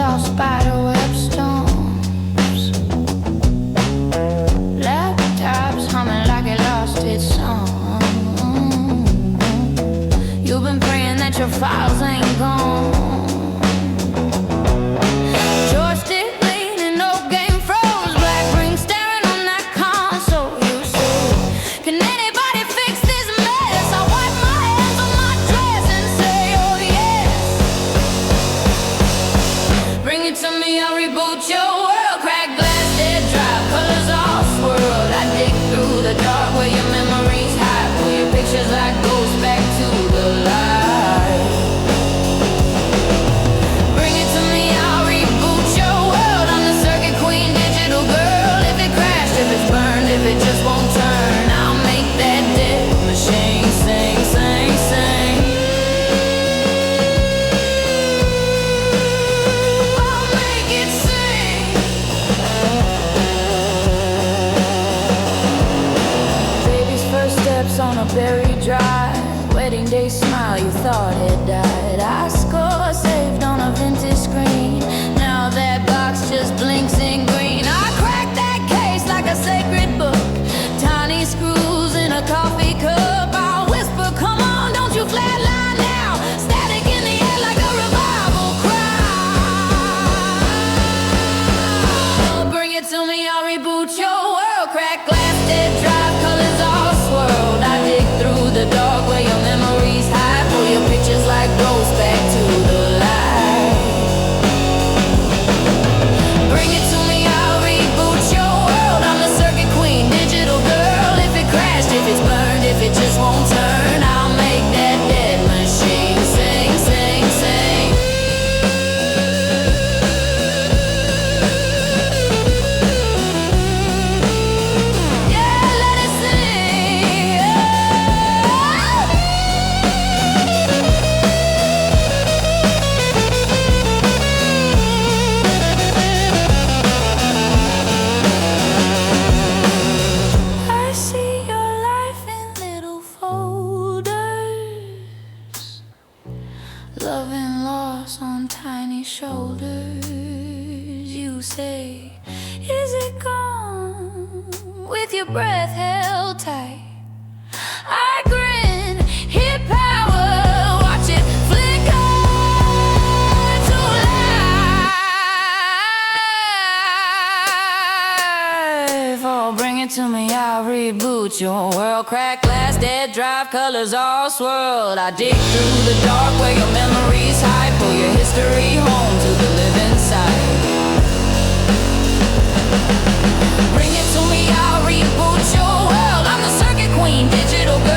all spiderweb storms. Laptops humming like it lost its song. You've been praying that your files ain't gone. Joystick leaning, no game froze. Black ring staring on that console. You say, can anybody fix this mess? I wipe my hands on my dress and say, oh yes. Bring it to me, I'll reboot your world. Crack glass, dead drive, colors all swirled. I dig through the dark where your memories hide. Pull your pictures like ghosts back to the light. Bring it to me, I'll reboot your world. I'm the circuit queen, digital girl. If it crashed, if it's burned, if it just won't turn, I'll make that dead machine sing, sing, sing. I'll make it sing. Baby's first steps on a berry drive. Wedding day smile you thought had died. I score saved on a vintage screen. Now that box just blinks in green. I crack that case like a sacred book. Tiny screws in a coffee cup. I'll whisper, come on, don't you flatline now. Static in the air like a revival cry. Bring it to me, I'll reboot your world. Crack glass, dead drive, colors all swirled. I dig through the dark where your memories hide. Pull your pictures like ghosts back to the light. Bring it to me, I'll reboot your world. I'm the circuit queen, digital girl. If it crashed, if it's burned, if it just won't turn, I'll make that dead machine sing, sing, sing. Yeah, let it sing. I see your life in little folders. Love and loss on tiny shoulders. You say, is it gone? With your breath held tight. I grin, hit power, watch it flicker to life. Oh, bring it to me, I'll reboot your world. Crack glass, dead drive, colors all swirled. I dig through the dark where your memories hide. Pull your history home to the living side. Bring it to me, I'll reboot your world. I'm the circuit queen, digital girl.